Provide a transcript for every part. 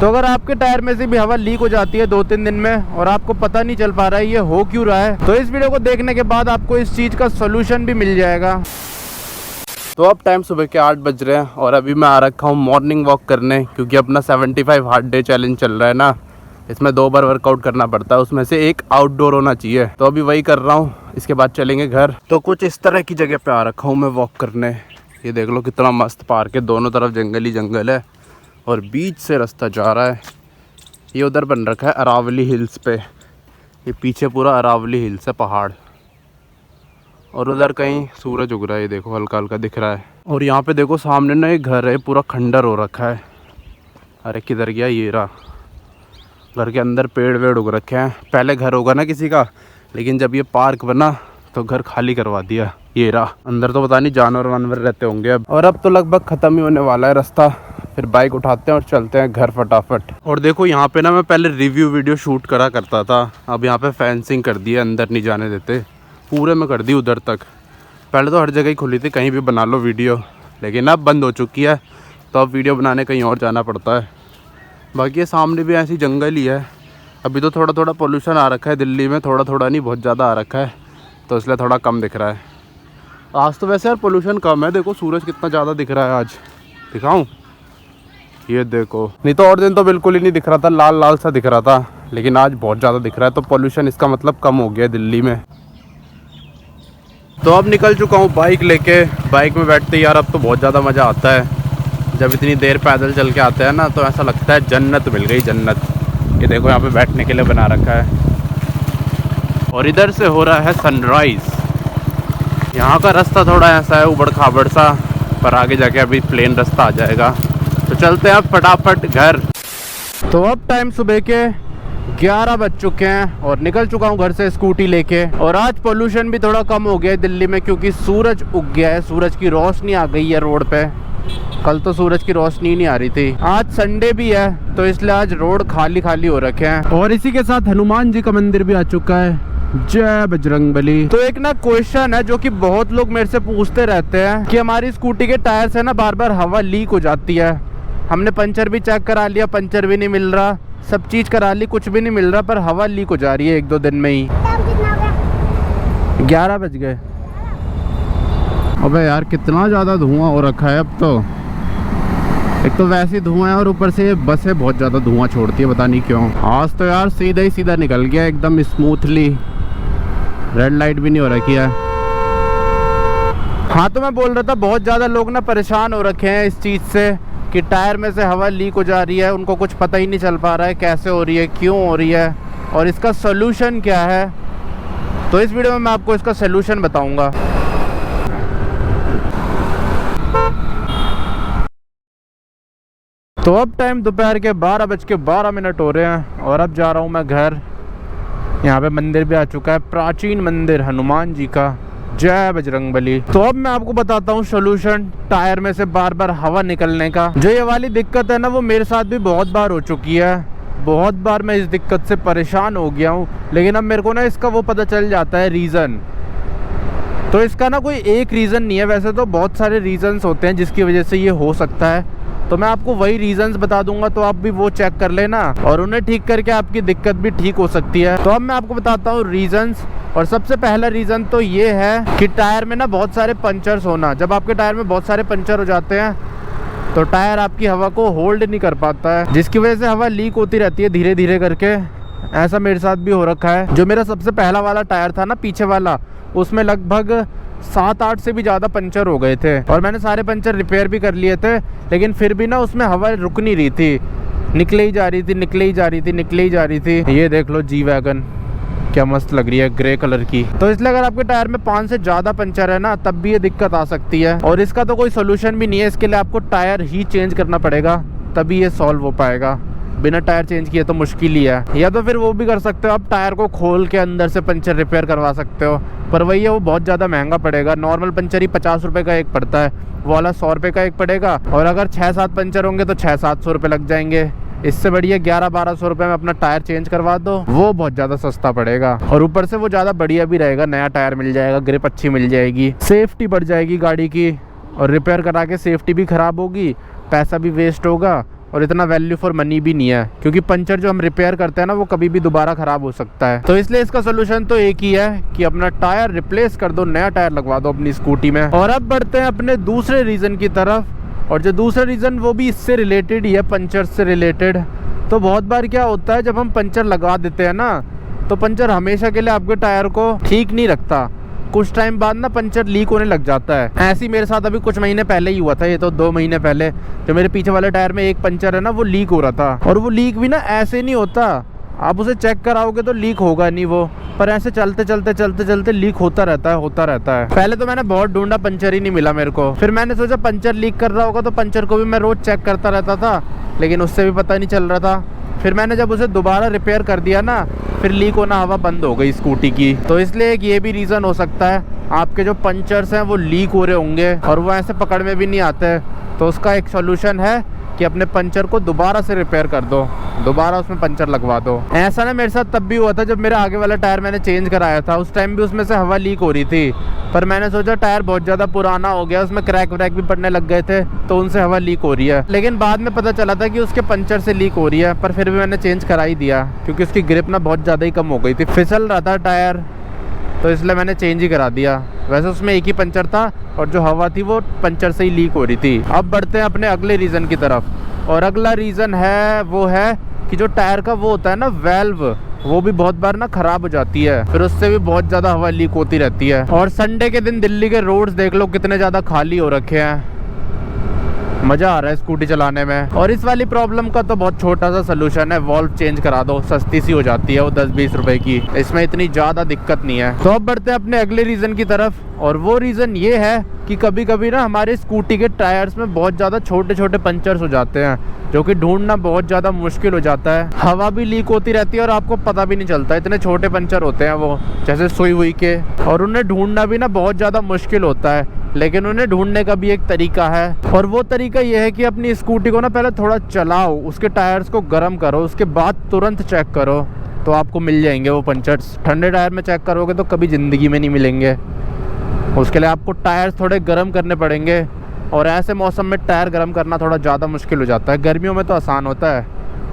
तो अगर आपके टायर में से भी हवा लीक हो जाती है 2-3 दिन में और आपको पता नहीं चल पा रहा है ये हो क्यों रहा है, तो इस वीडियो को देखने के बाद आपको इस चीज़ का सोल्यूशन भी मिल जाएगा। तो अब टाइम सुबह के 8 बज रहे हैं और अभी मैं आ रखा हूँ मॉर्निंग वॉक करने, क्योंकि अपना 75 हार्ड डे चैलेंज चल रहा है ना, इसमें 2 बार वर्कआउट करना पड़ता है, उसमें से एक आउटडोर होना चाहिए। तो अभी वही कर रहा हूँ, इसके बाद चलेंगे घर। तो कुछ इस तरह की जगह पे आ रखा हूँ मैं वॉक करने। ये देख लो कितना मस्त पार्क है, दोनों तरफ जंगल ही जंगल है और बीच से रास्ता जा रहा है। ये उधर बन रखा है अरावली हिल्स पे, ये पीछे पूरा अरावली हिल्स है पहाड़, और उधर कहीं सूरज उग रहा है, ये देखो हल्का हल्का दिख रहा है। और यहाँ पे देखो सामने ना एक घर है, पूरा खंडर हो रखा है। अरे किधर गया ये रहा, घर के अंदर पेड़ वेड़ उग रखे हैं। पहले घर होगा ना किसी का, लेकिन जब ये पार्क बना तो घर खाली करवा दिया। ये रहा अंदर, तो पता नहीं जानवर वानवर रहते होंगे अब। और अब तो लगभग ख़त्म ही होने वाला है रास्ता, फिर बाइक उठाते हैं और चलते हैं घर फटाफट। और देखो यहाँ पे ना मैं पहले रिव्यू वीडियो शूट करा करता था, अब यहाँ पे फेंसिंग कर दी है, अंदर नहीं जाने देते, पूरे में कर दी उधर तक। पहले तो हर जगह ही खुली थी, कहीं भी बना लो वीडियो, लेकिन अब बंद हो चुकी है, तो अब वीडियो बनाने कहीं और जाना पड़ता है। बाकी ये सामने भी ऐसी जंगल ही है। अभी तो थोड़ा थोड़ा पोल्यूशन आ रखा है दिल्ली में, थोड़ा थोड़ा नहीं बहुत ज़्यादा आ रखा है, तो इसलिए थोड़ा कम दिख रहा है। आज तो वैसे यार पोल्यूशन कम है, देखो सूरज कितना ज़्यादा दिख रहा है आज, दिखाऊं? ये देखो, नहीं तो और दिन तो बिल्कुल ही नहीं दिख रहा था, लाल लाल सा दिख रहा था, लेकिन आज बहुत ज़्यादा दिख रहा है। तो पोल्यूशन इसका मतलब कम हो गया है दिल्ली में। तो अब निकल चुका हूँ बाइक लेके। बाइक में बैठते यार अब तो बहुत ज़्यादा मज़ा आता है। जब इतनी देर पैदल चल के आते हैं ना, तो ऐसा लगता है जन्नत मिल गई, जन्नत। ये देखो यहाँ पे बैठने के लिए बना रखा है, और इधर से हो रहा है सनराइज़। यहाँ का रास्ता थोड़ा ऐसा है उबड़ खाबड़ सा, पर आगे जाके अभी प्लेन रास्ता आ जाएगा। तो चलते हैं अब फटाफट घर। तो अब टाइम सुबह के 11 बज चुके हैं और निकल चुका हूँ घर से स्कूटी लेके। और आज पोल्यूशन भी थोड़ा कम हो गया है दिल्ली में, क्योंकि सूरज उग गया है, सूरज की रोशनी आ गई है रोड पे। कल तो सूरज की रोशनी नहीं आ रही थी। आज संडे भी है, तो इसलिए आज रोड खाली खाली हो रखे हैं। और इसी के साथ हनुमान जी का मंदिर भी आ चुका है। जय बजरंगबली। तो एक ना क्वेश्चन है जो कि बहुत लोग मेरे से पूछते रहते हैं कि हमारी स्कूटी के टायर से ना बार बार हवा लीक हो जाती है। हमने पंचर भी चेक करा लिया, पंचर भी नहीं मिल रहा, सब चीज़ करा ली, कुछ भी नहीं मिल रहा, पर हवा लीक हो जा रही है 1-2 दिन में ही। 11 बज गए। अबे यार कितना ज़्यादा धुआं हो रखा है अब तो। एक तो वैसे ही धुआं है और ऊपर से बसें बहुत ज़्यादा धुआं छोड़ती है, पता नहीं क्यों। आज तो यार सीधा ही सीधा निकल गया एकदम स्मूथली, रेड लाइट भी नहीं हो रखी है। हाँ तो मैं बोल रहा था बहुत ज़्यादा लोग ना परेशान हो रखे हैं इस चीज़ से कि टायर में से हवा लीक हो जा रही है, उनको कुछ पता ही नहीं चल पा रहा है कैसे हो रही है, क्यों हो रही है, और इसका सलूशन क्या है। तो इस वीडियो में मैं आपको इसका सलूशन बताऊंगा। तो अब टाइम दोपहर के 12:12 हो रहे हैं और अब जा रहा हूँ मैं घर। यहाँ पे मंदिर भी आ चुका है, प्राचीन मंदिर हनुमान जी का। जय बजरंगबली। तो अब मैं आपको बताता हूँ सोल्यूशन टायर में से बार बार हवा निकलने का। जो ये वाली दिक्कत है ना, वो मेरे साथ भी बहुत बार हो चुकी है, बहुत बार मैं इस दिक्कत से परेशान हो गया हूँ। लेकिन अब मेरे को ना इसका वो पता चल जाता है रीज़न। तो इसका ना कोई एक रीज़न नहीं है, वैसे तो बहुत सारे रीज़न्स होते हैं जिसकी वजह से ये हो सकता है। तो मैं आपको वही रीज़न्स बता दूंगा, तो आप भी वो चेक कर लेना और उन्हें ठीक करके आपकी दिक्कत भी ठीक हो सकती है। तो अब मैं आपको बताता हूँ रीज़न्स। और सबसे पहला रीज़न तो ये है कि टायर में ना बहुत सारे पंचर्स होना। जब आपके टायर में बहुत सारे पंचर हो जाते हैं तो टायर आपकी हवा को होल्ड नहीं कर पाता है, जिसकी वजह से हवा लीक होती रहती है धीरे धीरे करके। ऐसा मेरे साथ भी हो रखा है। जो मेरा सबसे पहला वाला टायर था ना, पीछे वाला, उसमें लगभग 7-8 से भी ज़्यादा पंचर हो गए थे और मैंने सारे पंचर रिपेयर भी कर लिए थे, लेकिन फिर भी ना उसमें हवा रुक नहीं रही थी, निकले ही जा रही थी, निकले ही जा रही थी, निकले ही जा रही थी। ये देख लो जी वैगन क्या मस्त लग रही है, ग्रे कलर की। तो इसलिए अगर आपके टायर में 5 से ज़्यादा पंचर है ना, तब भी ये दिक्कत आ सकती है। और इसका तो कोई सोल्यूशन भी नहीं है, इसके लिए आपको टायर ही चेंज करना पड़ेगा, तभी ये सॉल्व हो पाएगा। बिना टायर चेंज किए तो मुश्किल ही है। या तो फिर वो भी कर सकते हो, आप टायर को खोल के अंदर से पंचर रिपेयर करवा सकते हो, पर वही है वो बहुत ज़्यादा महंगा पड़ेगा। नॉर्मल पंचर ही 50 रुपये का एक पड़ता है, वो वाला 100 रुपये का एक पड़ेगा। और अगर 6-7 पंचर होंगे तो 600-700 रुपये लग जाएंगे। इससे बढ़िया 1100-1200 रुपये में अपना टायर चेंज करवा दो, वो बहुत ज़्यादा सस्ता पड़ेगा। और ऊपर से वो ज़्यादा बढ़िया भी रहेगा, नया टायर मिल जाएगा, ग्रिप अच्छी मिल जाएगी, सेफ्टी बढ़ जाएगी गाड़ी की। और रिपेयर करा के सेफ्टी भी ख़राब होगी, पैसा भी वेस्ट होगा और इतना वैल्यू फॉर मनी भी नहीं है, क्योंकि पंचर जो हम रिपेयर करते हैं ना वो कभी भी दोबारा ख़राब हो सकता है। तो इसलिए इसका सोल्यूशन तो एक ही है कि अपना टायर रिप्लेस कर दो, नया टायर लगवा दो अपनी स्कूटी में। और अब बढ़ते हैं अपने दूसरे रीज़न की तरफ, और जो दूसरा रीज़न वो भी इससे रिलेटेड ही है, पंचर से रिलेटेड। तो बहुत बार क्या होता है, जब हम पंचर लगा देते हैं ना, तो पंचर हमेशा के लिए आपके टायर को ठीक नहीं रखता। कुछ टाइम बाद ना पंचर लीक होने लग जाता है। ऐसे ही मेरे साथ अभी कुछ महीने पहले ही हुआ था, ये तो 2 महीने पहले। जो मेरे पीछे वाले टायर में एक पंचर है ना, वो लीक हो रहा था। और वो लीक भी ना ऐसे नहीं होता, आप उसे चेक कराओगे तो लीक होगा नहीं वो, पर ऐसे चलते चलते लीक होता रहता है। पहले तो मैंने बहुत ढूंढा, पंचर ही नहीं मिला मेरे को। फिर मैंने सोचा पंचर लीक कर रहा होगा, तो पंचर को भी मैं रोज चेक करता रहता था, लेकिन उससे भी पता नहीं चल रहा था। फिर मैंने जब उसे दोबारा रिपेयर कर दिया ना, फिर लीक होना हवा बंद हो गई स्कूटी की। तो इसलिए एक ये भी रीज़न हो सकता है, आपके जो पंचर्स हैं वो लीक हो रहे होंगे और वो ऐसे पकड़ में भी नहीं आते। तो उसका एक सॉल्यूशन है कि अपने पंचर को दोबारा से रिपेयर कर दो, दोबारा उसमें पंचर लगवा दो। ऐसा ना मेरे साथ तब भी हुआ था, जब मेरे आगे वाला टायर मैंने चेंज कराया था। उस टाइम भी उसमें से हवा लीक हो रही थी, पर मैंने सोचा टायर बहुत ज़्यादा पुराना हो गया, उसमें क्रैक व्रैक भी पड़ने लग गए थे, तो उनसे हवा लीक हो रही है। लेकिन बाद में पता चला था कि उसके पंचर से लीक हो रही है, पर फिर भी मैंने चेंज करा ही दिया, क्योंकि उसकी ग्रिप ना बहुत ज़्यादा ही कम हो गई थी, फिसल रहा था टायर, तो इसलिए मैंने चेंज ही करा दिया। वैसे उसमें एक ही पंचर था और जो हवा थी वो पंचर से ही लीक हो रही थी। अब बढ़ते हैं अपने अगले रीज़न की तरफ, और अगला रीज़न है वो है कि जो टायर का वो होता है ना वेल्व, वो भी बहुत बार ना ख़राब हो जाती है, फिर उससे भी बहुत ज़्यादा हवा लीक होती रहती है। और संडे के दिन दिल्ली के रोड्स देख लो कितने ज़्यादा खाली हो रखे हैं, मज़ा आ रहा है स्कूटी चलाने में। और इस वाली प्रॉब्लम का तो बहुत छोटा सा सलूशन है, वॉल्व चेंज करा दो, सस्ती सी हो जाती है वो 10-20 रुपए की, इसमें इतनी ज़्यादा दिक्कत नहीं है। तो अब बढ़ते हैं अपने अगले रीज़न की तरफ, और वो रीज़न ये है कि कभी कभी ना हमारे स्कूटी के टायर्स में बहुत ज़्यादा छोटे छोटे पंचर्स हो जाते हैं, जो कि ढूंढना बहुत ज़्यादा मुश्किल हो जाता है। हवा भी लीक होती रहती है और आपको पता भी नहीं चलता, इतने छोटे पंचर होते हैं वो, जैसे सुई हुई के। और उन्हें ढूंढना भी ना बहुत ज़्यादा मुश्किल होता है, लेकिन उन्हें ढूंढने का भी एक तरीका है, और वो तरीका ये है कि अपनी स्कूटी को ना पहले थोड़ा चलाओ, उसके टायर्स को गर्म करो, उसके बाद तुरंत चेक करो, तो आपको मिल जाएंगे वो पंचर्स। ठंडे टायर में चेक करोगे तो कभी ज़िंदगी में नहीं मिलेंगे। उसके लिए आपको टायर्स थोड़े गर्म करने पड़ेंगे, और ऐसे मौसम में टायर गर्म करना थोड़ा ज़्यादा मुश्किल हो जाता है। गर्मियों में तो आसान होता है,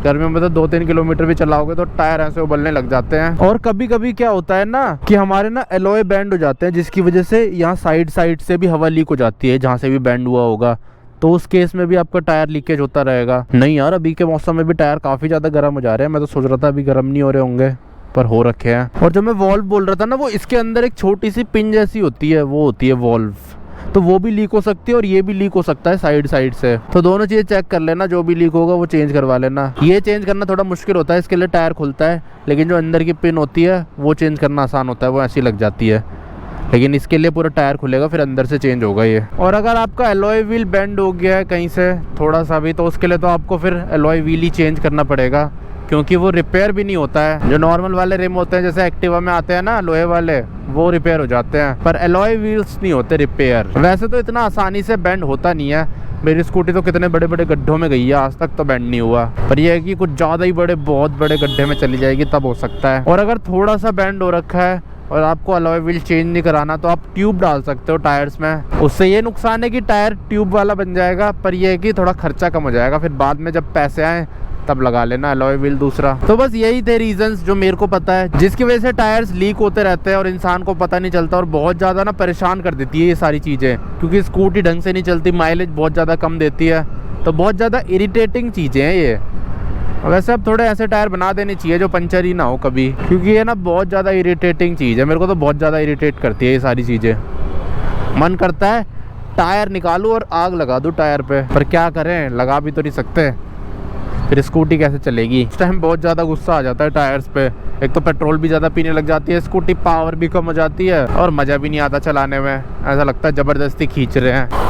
गर्मियों में तो 2-3 किलोमीटर भी चलाओगे तो टायर ऐसे उबलने लग जाते हैं। और कभी कभी क्या होता है ना कि हमारे ना एलॉय बैंड हो जाते हैं, जिसकी वजह से यहाँ साइड से भी हवा लीक हो जाती है, जहाँ से भी बैंड हुआ होगा, तो उस केस में भी आपका टायर लीकेज होता रहेगा। नहीं यार, अभी के मौसम में भी टायर काफ़ी ज़्यादा गर्म हो जा रहे हैं, मैं तो सोच रहा था अभी गर्म नहीं हो रहे होंगे, पर हो रखे हैं। और जो मैं वॉल्व बोल रहा था ना, वो इसके अंदर एक छोटी सी पिन जैसी होती है, वो होती है वॉल्व, तो वो भी लीक हो सकती है और ये भी लीक हो सकता है साइड से। तो दोनों चीज़ें चेक कर लेना, जो भी लीक होगा वो चेंज करवा लेना। ये चेंज करना थोड़ा मुश्किल होता है, इसके लिए टायर खुलता है, लेकिन जो अंदर की पिन होती है वो चेंज करना आसान होता है, वो ऐसी लग जाती है। लेकिन इसके लिए पूरा टायर खुलेगा, फिर अंदर से चेंज होगा ये। और अगर आपका एलॉय व्हील बेंड हो गया है कहीं से थोड़ा सा भी, तो उसके लिए तो आपको फिर एलॉय व्हील ही चेंज करना पड़ेगा, क्योंकि वो रिपेयर भी नहीं होता है। जो नॉर्मल वाले रिम होते हैं, जैसे एक्टिवा में आते हैं ना लोहे वाले, वो रिपेयर हो जाते हैं, पर एलॉय व्हील्स नहीं होते रिपेयर। वैसे तो इतना आसानी से बेंड होता नहीं है, मेरी स्कूटी तो कितने बड़े बड़े गड्ढों में गई है, आज तक तो बेंड नहीं हुआ, पर यह है कि कुछ ज़्यादा ही बहुत बड़े गड्ढे में चली जाएगी तब हो सकता है। और अगर थोड़ा सा बेंड हो रखा है और आपको अलॉय व्हील चेंज नहीं कराना, तो आप ट्यूब डाल सकते हो टायर्स में। उससे ये नुकसान है कि टायर ट्यूब वाला बन जाएगा, पर यह है कि थोड़ा खर्चा कम हो जाएगा, फिर बाद में जब पैसे आए तब लगा लेना अलॉय व्हील दूसरा। तो बस यही थे रीजंस जो मेरे को पता है, जिसकी वजह से टायर्स लीक होते रहते हैं और इंसान को पता नहीं चलता, और बहुत ज़्यादा ना परेशान कर देती है ये सारी चीज़ें, क्योंकि स्कूटी ढंग से नहीं चलती, माइलेज बहुत ज़्यादा कम देती है, तो बहुत ज़्यादा इरिटेटिंग चीज़ें हैं ये। वैसे अब थोड़े ऐसे टायर बना देने चाहिए जो पंचर ही ना हो कभी, क्योंकि ये ना बहुत ज़्यादा इरिटेटिंग चीज़ है, मेरे को तो बहुत ज़्यादा इरिटेट करती है ये सारी चीज़ें। मन करता है टायर निकालूँ और आग लगा दूँ टायर पे, पर क्या करें, लगा भी तो नहीं सकते, फिर स्कूटी कैसे चलेगी। इस टाइम बहुत ज़्यादा गुस्सा आ जाता है टायर्स पे, एक तो पेट्रोल भी ज़्यादा पीने लग जाती है स्कूटी, पावर भी कम हो जाती है और मज़ा भी नहीं आता चलाने में, ऐसा लगता है ज़बरदस्ती खींच रहे हैं।